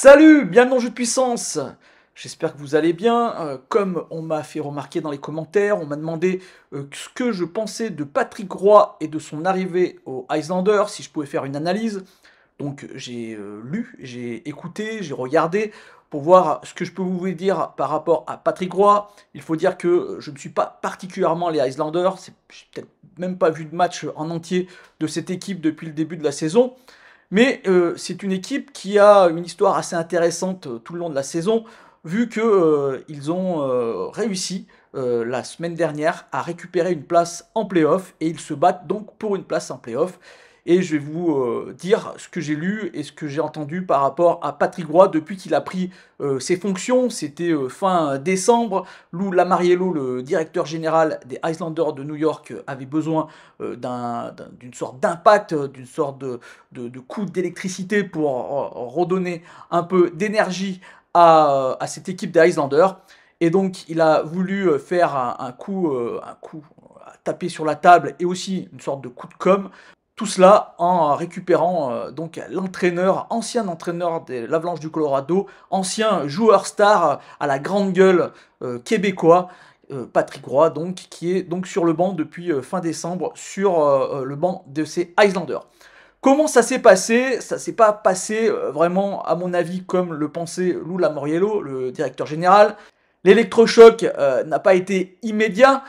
Salut, bienvenue dans Jeu de puissance. J'espère que vous allez bien. Comme on m'a fait remarquer dans les commentaires, on m'a demandé ce que je pensais de Patrick Roy et de son arrivée aux Islanders, si je pouvais faire une analyse. Donc j'ai lu, j'ai écouté, j'ai regardé pour voir ce que je peux vous dire par rapport à Patrick Roy. Il faut dire que je ne suis pas particulièrement les Islanders. J'ai peut-être même pas vu de match en entier de cette équipe depuis le début de la saison. Mais c'est une équipe qui a une histoire assez intéressante tout le long de la saison, vu que ils ont réussi la semaine dernière à récupérer une place en playoff et ils se battent donc pour une place en playoff. Et je vais vous dire ce que j'ai lu et ce que j'ai entendu par rapport à Patrick Roy depuis qu'il a pris ses fonctions. C'était fin décembre. Lou Lamariello, le directeur général des Islanders de New York, avait besoin d'une sorte d'impact, d'une sorte de coup d'électricité pour redonner un peu d'énergie à cette équipe des Islanders. Et donc, il a voulu faire un coup taper sur la table et aussi une sorte de coup de com'. Tout cela en récupérant donc l'entraîneur, ancien entraîneur de l'Avalanche du Colorado, ancien joueur star à la grande gueule québécois, Patrick Roy, donc, qui est donc sur le banc depuis fin décembre, sur le banc de ces Islanders. Comment ça s'est passé? Ça s'est pas passé vraiment, à mon avis, comme le pensait Lou Lamoriello, le directeur général. L'électrochoc n'a pas été immédiat,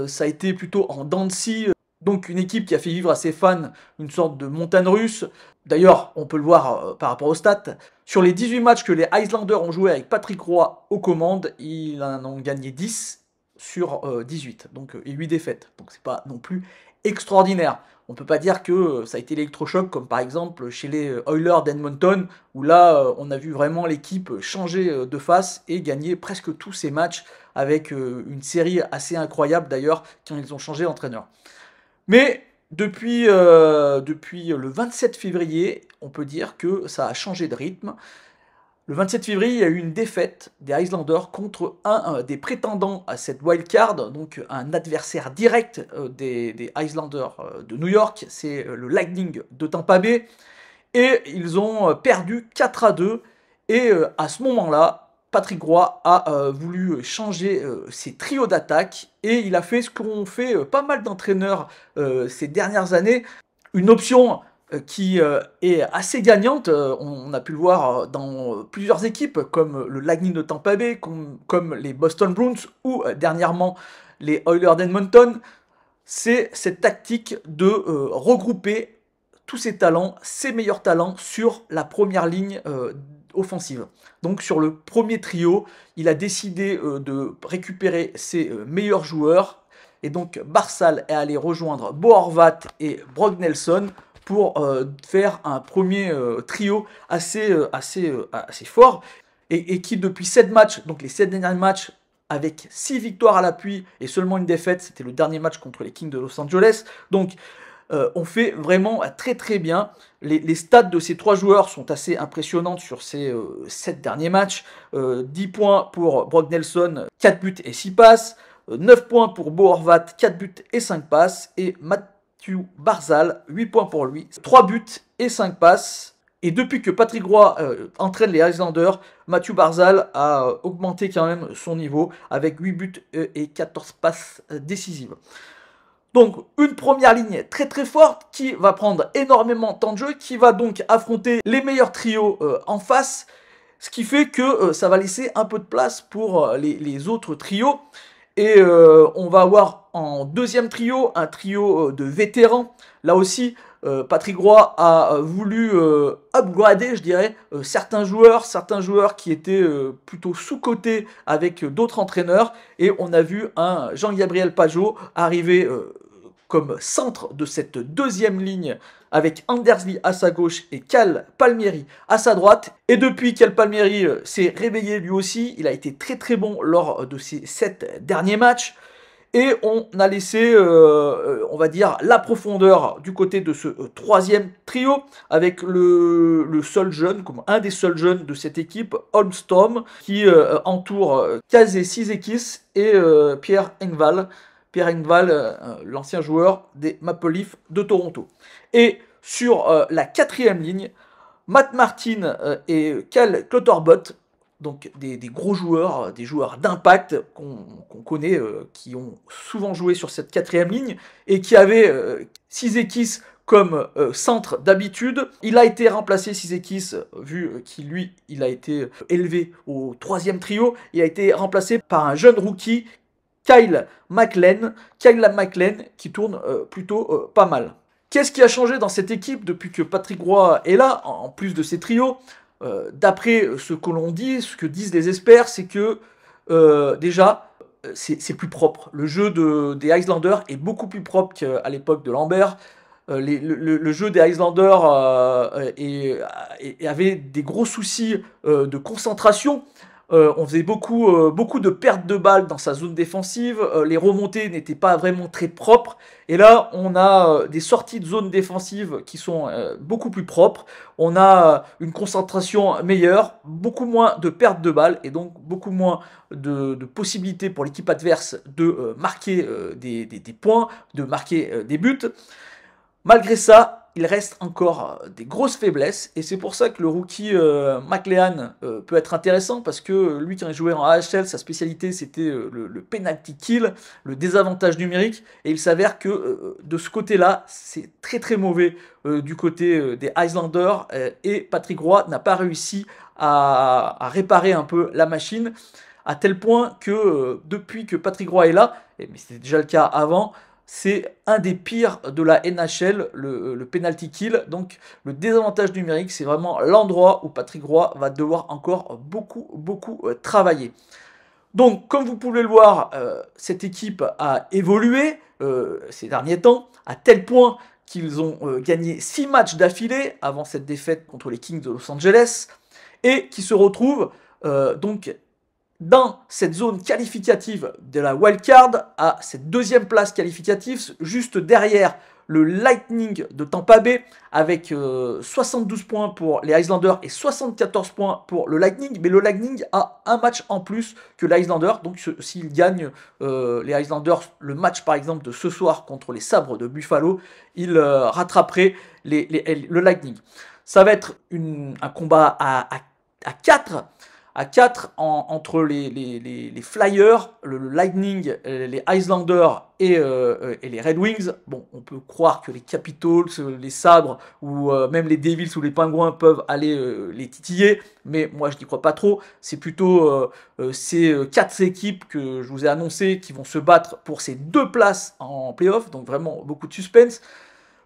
ça a été plutôt en dents de scie. Donc une équipe qui a fait vivre à ses fans une sorte de montagne russe. D'ailleurs, on peut le voir par rapport aux stats. Sur les 18 matchs que les Islanders ont joué avec Patrick Roy aux commandes, ils en ont gagné 10 sur 18, donc et 8 défaites. Donc c'est pas non plus extraordinaire. On peut pas dire que ça a été l'électrochoc comme par exemple chez les Oilers d'Edmonton où là on a vu vraiment l'équipe changer de face et gagner presque tous ses matchs avec une série assez incroyable d'ailleurs quand ils ont changé d'entraîneur. Mais depuis le 27 février, on peut dire que ça a changé de rythme. Le 27 février, il y a eu une défaite des Islanders contre un des prétendants à cette wild card, donc un adversaire direct des Islanders de New York, c'est le Lightning de Tampa Bay. Et ils ont perdu 4-2. Et à ce moment-là, Patrick Roy a voulu changer ses trios d'attaque. Et il a fait ce qu'ont fait pas mal d'entraîneurs ces dernières années. Une option qui est assez gagnante. On a pu le voir dans plusieurs équipes, comme le Lightning de Tampa Bay, comme les Boston Bruins ou dernièrement les Oilers d'Edmonton. C'est cette tactique de regrouper tous ses talents, ses meilleurs talents sur la première ligne offensive. Donc sur le premier trio, il a décidé de récupérer ses meilleurs joueurs. Et donc Barzal est allé rejoindre Bo Horvat et Brock Nelson pour faire un premier trio assez fort. Et qui depuis 7 matchs, donc les 7 derniers matchs, avec 6 victoires à l'appui et seulement une défaite, c'était le dernier match contre les Kings de Los Angeles. Donc on fait vraiment très très bien. Les stats de ces 3 joueurs sont assez impressionnantes sur ces 7 derniers matchs. 10 points pour Brock Nelson, 4 buts et 6 passes. 9 points pour Bo Horvat, 4 buts et 5 passes. Et Matthew Barzal, 8 points pour lui, 3 buts et 5 passes. Et depuis que Patrick Roy entraîne les Islanders, Matthew Barzal a augmenté quand même son niveau avec 8 buts et 14 passes décisives. Donc une première ligne très très forte qui va prendre énormément de temps de jeu, qui va donc affronter les meilleurs trios en face, ce qui fait que ça va laisser un peu de place pour les autres trios. Et on va avoir en deuxième trio un trio de vétérans. Là aussi, Patrick Roy a voulu upgrader, je dirais, certains joueurs qui étaient plutôt sous-cotés avec d'autres entraîneurs. Et on a vu un Jean-Gabriel Pageau arriver comme centre de cette deuxième ligne avec Anders Lee à sa gauche et Cal Palmieri à sa droite. Et depuis, Cal Palmieri s'est réveillé lui aussi. Il a été très très bon lors de ces 7 derniers matchs. Et on a laissé, on va dire, la profondeur du côté de ce troisième trio, avec le seul jeune, comme un des seuls jeunes de cette équipe, Holmstrom, qui entoure Kazé Cizikas et Pierre Engvall. Pierre Engvall, l'ancien joueur des Maple Leafs de Toronto. Et sur la quatrième ligne, Matt Martin et Cal Clutterbuck, donc des gros joueurs, des joueurs d'impact qu'on connaît, qui ont souvent joué sur cette quatrième ligne et qui avaient Ciziekis comme centre d'habitude. Il a été remplacé, Ciziekis, vu qu'il lui, il a été élevé au troisième trio, il a été remplacé par un jeune rookie, Kyle McLean, qui tourne plutôt pas mal. Qu'est-ce qui a changé dans cette équipe depuis que Patrick Roy est là, en plus de ses trios? D'après ce que l'on dit, ce que disent les experts, c'est que déjà, c'est plus propre. Le jeu des Islanders est beaucoup plus propre qu'à l'époque de Lambert. Le jeu des Islanders avait des gros soucis de concentration. On faisait beaucoup de pertes de balles dans sa zone défensive. Les remontées n'étaient pas vraiment très propres. Et là, on a des sorties de zone défensive qui sont beaucoup plus propres. On a une concentration meilleure, beaucoup moins de pertes de balles et donc beaucoup moins de possibilités pour l'équipe adverse de marquer des points, de marquer des buts. Malgré ça, il reste encore des grosses faiblesses et c'est pour ça que le rookie McLean peut être intéressant parce que lui quand il jouait en AHL, sa spécialité c'était le penalty kill, le désavantage numérique et il s'avère que de ce côté-là, c'est très très mauvais du côté des Islanders et Patrick Roy n'a pas réussi à réparer un peu la machine à tel point que depuis que Patrick Roy est là, mais c'était déjà le cas avant, c'est un des pires de la NHL, le penalty kill. Donc le désavantage numérique, c'est vraiment l'endroit où Patrick Roy va devoir encore beaucoup travailler. Donc comme vous pouvez le voir, cette équipe a évolué ces derniers temps, à tel point qu'ils ont gagné 6 matchs d'affilée avant cette défaite contre les Kings de Los Angeles, et qui se retrouvent donc dans cette zone qualificative de la wildcard, à cette deuxième place qualificative, juste derrière le Lightning de Tampa Bay, avec 72 points pour les Islanders et 74 points pour le Lightning, mais le Lightning a un match en plus que les Islanders, donc s'ils gagnent les Islanders le match par exemple de ce soir contre les Sabres de Buffalo, ils rattraperaient le Lightning. Ça va être un combat à 4 entre les Flyers, le Lightning, les Islanders et les Red Wings. Bon, on peut croire que les Capitals, les Sabres ou même les Devils ou les Pingouins peuvent aller les titiller, mais moi je n'y crois pas trop. C'est plutôt ces 4 équipes que je vous ai annoncées qui vont se battre pour ces 2 places en playoff, donc vraiment beaucoup de suspense.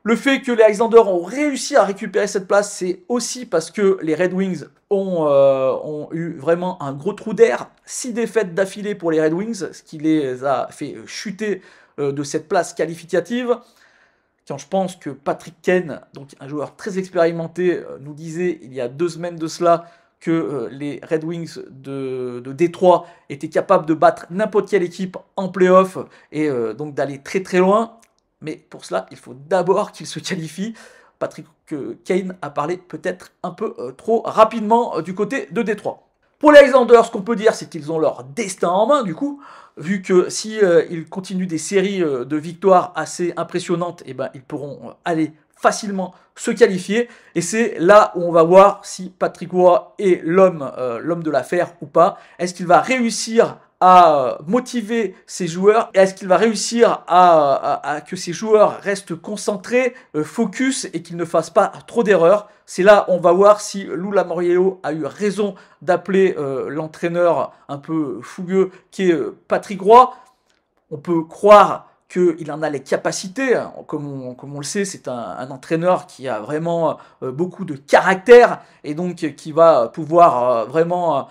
Le fait que les Islanders ont réussi à récupérer cette place, c'est aussi parce que les Red Wings ont eu vraiment un gros trou d'air. 6 défaites d'affilée pour les Red Wings, ce qui les a fait chuter de cette place qualificative. Quand je pense que Patrick Kane, donc un joueur très expérimenté, nous disait il y a 2 semaines de cela que les Red Wings de Détroit étaient capables de battre n'importe quelle équipe en playoff et donc d'aller très très loin. Mais pour cela, il faut d'abord qu'il se qualifie. Patrick Kane a parlé peut-être un peu trop rapidement du côté de Détroit. Pour les Islanders, ce qu'on peut dire, c'est qu'ils ont leur destin en main, du coup, vu que si ils continuent des séries de victoires assez impressionnantes, eh ben, ils pourront aller facilement se qualifier. Et c'est là où on va voir si Patrick Roy est l'homme de l'affaire ou pas. Est-ce qu'il va réussir à motiver ses joueurs? Est-ce qu'il va réussir à que ses joueurs restent concentrés, focus et qu'ils ne fassent pas trop d'erreurs? C'est là on va voir si Lou Lamoriello a eu raison d'appeler l'entraîneur un peu fougueux qui est Patrick Roy. On peut croire qu'il en a les capacités, hein. Comme on le sait, c'est un entraîneur qui a vraiment beaucoup de caractère et donc qui va pouvoir vraiment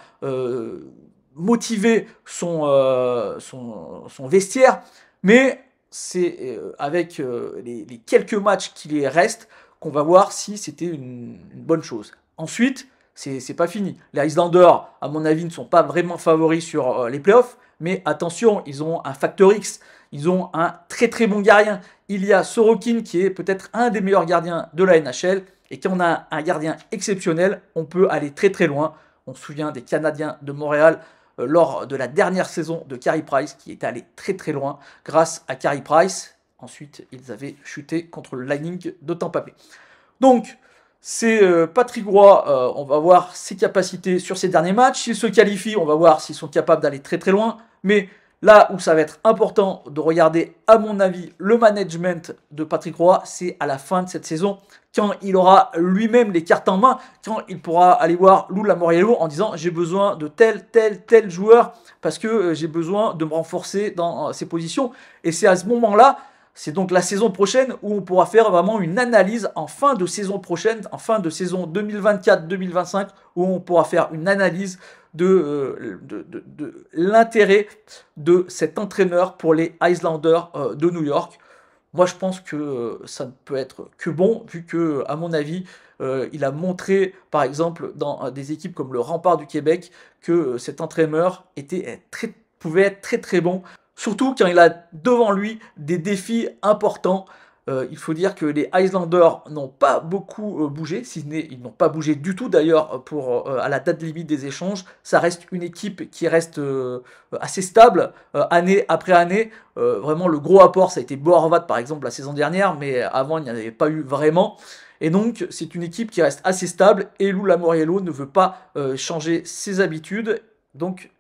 motiver son vestiaire, mais c'est avec les quelques matchs qui les restent qu'on va voir si c'était une bonne chose. Ensuite, c'est pas fini. Les Islanders, à mon avis, ne sont pas vraiment favoris sur les playoffs, mais attention, ils ont un facteur X, ils ont un très très bon gardien. Il y a Sorokin qui est peut-être un des meilleurs gardiens de la NHL, et quand on a un gardien exceptionnel, on peut aller très très loin. On se souvient des Canadiens de Montréal lors de la dernière saison de Carey Price, qui est allé très très loin grâce à Carey Price. Ensuite, ils avaient chuté contre le Lightning de Tampa Bay. Donc, C'est Patrick Roy, on va voir ses capacités sur ses derniers matchs. S'il se qualifie, on va voir s'ils sont capables d'aller très très loin. Mais là où ça va être important de regarder, à mon avis, le management de Patrick Roy, c'est à la fin de cette saison, quand il aura lui-même les cartes en main, quand il pourra aller voir Lou Lamoriello en disant j'ai besoin de tel joueur parce que j'ai besoin de me renforcer dans ces positions. Et c'est à ce moment-là, c'est donc la saison prochaine où on pourra faire vraiment une analyse en fin de saison prochaine, en fin de saison 2024-2025, où on pourra faire une analyse de l'intérêt de cet entraîneur pour les Islanders de New York. Moi, je pense que ça ne peut être que bon, vu que, à mon avis, il a montré, par exemple, dans des équipes comme le Rempart du Québec, que cet entraîneur pouvait être très très bon. Surtout quand il a devant lui des défis importants. Il faut dire que les Islanders n'ont pas beaucoup bougé, si ce n'est, ils n'ont pas bougé du tout d'ailleurs pour à la date limite des échanges. Ça reste une équipe qui reste assez stable année après année. Vraiment le gros apport ça a été Bo Horvat par exemple la saison dernière, mais avant il n'y en avait pas eu vraiment. Et donc c'est une équipe qui reste assez stable et Lou Lamoriello ne veut pas changer ses habitudes. Donc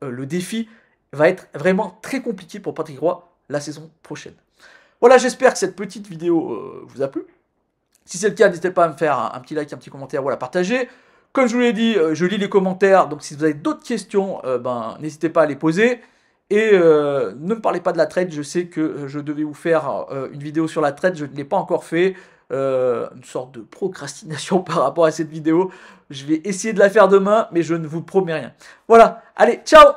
le défi va être vraiment très compliqué pour Patrick Roy la saison prochaine. Voilà, j'espère que cette petite vidéo vous a plu. Si c'est le cas, n'hésitez pas à me faire un petit like, un petit commentaire ou à la partager. Comme je vous l'ai dit, je lis les commentaires, donc si vous avez d'autres questions, n'hésitez pas à les poser. Et ne me parlez pas de la trade, je sais que je devais vous faire une vidéo sur la trade, je ne l'ai pas encore fait. Une sorte de procrastination par rapport à cette vidéo. Je vais essayer de la faire demain, mais je ne vous promets rien. Voilà, allez, ciao!